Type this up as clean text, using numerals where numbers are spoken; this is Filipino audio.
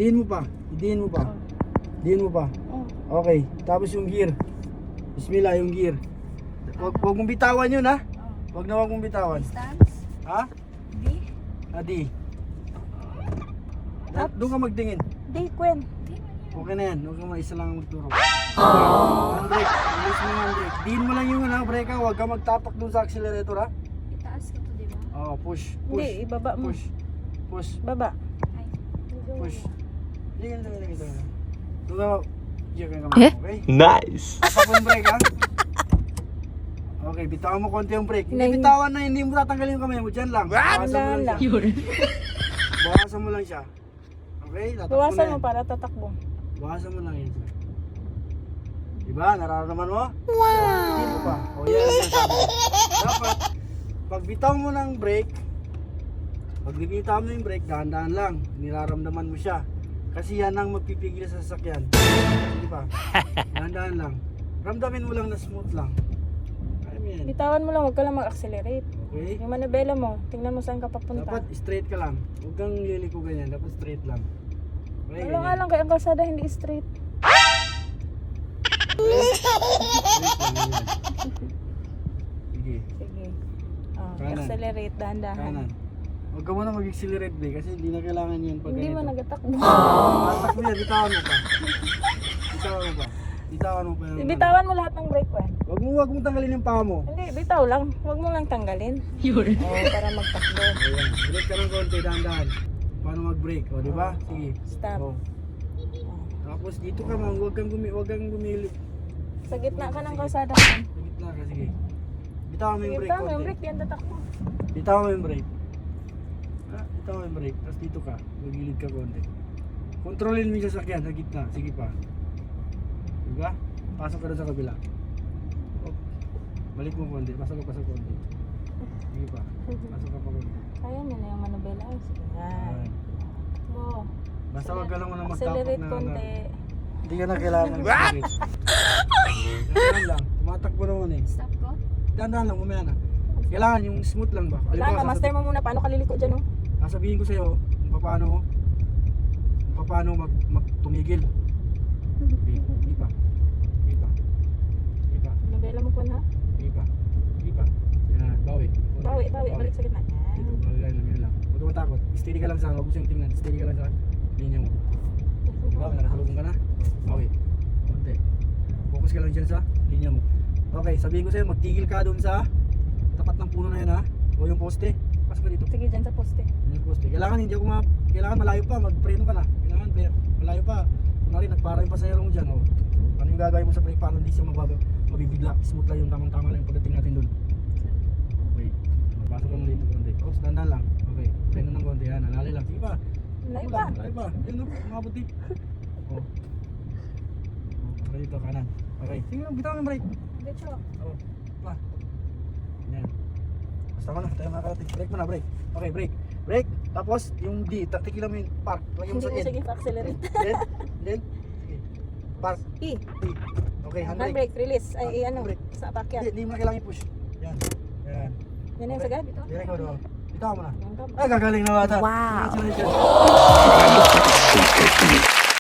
Idiin mo pa. Idiin mo pa. Idiin mo pa. Okay. Tapos yung gear. Bismillah yung gear. Huwag mong bitawan yun ha. Huwag mong bitawan. Stance. Ha? D. Adi. Doon ka magtingin. Di, Gwen. Okay na yan. Huwag kang isa lang magturo. Handbrake. Release mo yung handbrake. Diin mo lang yung brake ha. Huwag ka magtapak doon sa accelerator ha. Itaas ka to, di ba? Oo, push. Hindi, ibaba mo. Push. Push. Baba. Ay. Push. Hindi ka na ito. Doon ka. Diyan ka naman. Okay? Nice. Tapak yung brake ha. Okay, bitawan mo konti yung brake. Hindi bitawan na, hindi mo tatanggalin yung kamay mo. Diyan lang. Bawasan mo lang siya. Bawasan mo lang siya. Okay? Tatakbo Bawasan na mo yan. para tatakbo. Bawasan mo lang yun. Diba? Nararamdaman mo? Wow! Hindi mo pa. O yan ang sabi ko. Dapat, pag bitaw mo ng brake, pag bitaw mo yung brake, dahan-dahan lang. Niraramdaman mo siya. Kasi yan ang magpipigil sa sasakyan. Di ba? Dahan-dahan lang. Ramdamin mo lang na smooth lang. Kaya mo yan. Bitawan mo lang, huwag ka lang mag-accelerate. Okay? Yung manibela mo, tingnan mo saan ka papunta. Dapat straight ka lang. Huwag kang liliko ganyan. Dapat straight lang. Okay, Wala nga lang, kaya ang kalsada hindi straight. Sige. Sige. Kanan. Accelerate, dahan-dahan. Kanan. Huwag ka muna mag-accelerate kasi hindi na kailangan yan pag Hindi ganito. mo nagatakbo. Tatak mo yan, bitawan mo pa. Bitawan mo pa. Bitawan mo pa yan. Bitawan mo lahat ng brake, Gwen. Huwag mong tanggalin yung paa mo. Hindi, bitaw lang. Huwag mo lang tanggalin. Oo, para magtakbo. Ayan. Brake ka ng konti, dahan-dahan. Paano mag-brake? O, di ba? Sige. Stop. O. Tapos dito ka man, huwag kang gumili. Sa gitna ka ng kalsada. Sa gitna ka, sige. Bitawan mo Sige, yung brake bitawan mo yung konti. brake, yan tatakbo. Bitawan mo yung brake. Bitawan mo yung brake. Tapos dito ka, magilid ka konti. Kontrolin mo yung sasakyan sa gitna. Sige pa. Diba? Pasok ka na sa kabila. Oh. Balik mo konti. Pasok konti. Sige pa. Pasok ka pa konti. Kaya mo na yung manubela. Ay, sige. Yan. Ayan. Takbo. Basta wag ka lang muna magtapak Accelerate na konti. hindi ka na kailangan mag-accelerate. Dahan lang. Tumatakbo naman eh. Stop ko. Dahan lang, umaya na. Kailangan yung smooth lang ba? Wala ka, master mo muna. Paano ka liliko dyan, oh? Sasabihin ko sa'yo kung paano tumigil. Hindi pa. Manubela mo po na. Hindi pa. Yan, bawi. Bawi. Balik sa gitna. Dito, bawi lang, yun lang. Huwag ka matakot. Steady ka lang sa, huwag mo siyang tingnan. Steady ka lang sa linya mo. Diba? Nakasalubong ka na. Bawi. Konti. Focus ka lang dyan sa linya mo. Okay, sabihin ko sa'yo, magtigil ka doon sa tapat ng puno na yun ha. O yung poste. Pasok ka dito. Sige, dyan sa poste. Yung poste. Kailangan malayo pa, magpreno ka na. Kailangan malayo pa. Kunwari, nagpara yung pasahero mo dyan. O. Ano yung gagawin mo sa brake para hindi siya mabibigla. Smooth lang yung tamang-tama lang yung pagdating natin doon. Okay. Pasok ka mo dito konti. Oops, dandan lang. Okay. Preno ng konti. Yan, alali lang. Sige pa. Layo pa. Alali pa. Yan o, umabot dito. O. Okay, dito, kanan. Okay. Sige lang, bitaw ng brake. Diretso. Oh, pa. Yan. Basta ko na, tayo makakarating. Brake mo na, brake. Okay, brake. Brake. Tapos, yung D, tikilan mo yung park. Lagyan mo Hindi sa mo N. sige pa-accelerate. Then, sige. Park. E. D. Okay, handbrake. Handbrake, release. Ay, ano, Handbrake. sa pakyat. Hindi mo na kailangan i-push. Yan. Yan. Yan yung sagad. Yan ikaw doon. Bitaw mo na. Yan ka. Ay, gagaling na bata. Wow. Congratulations.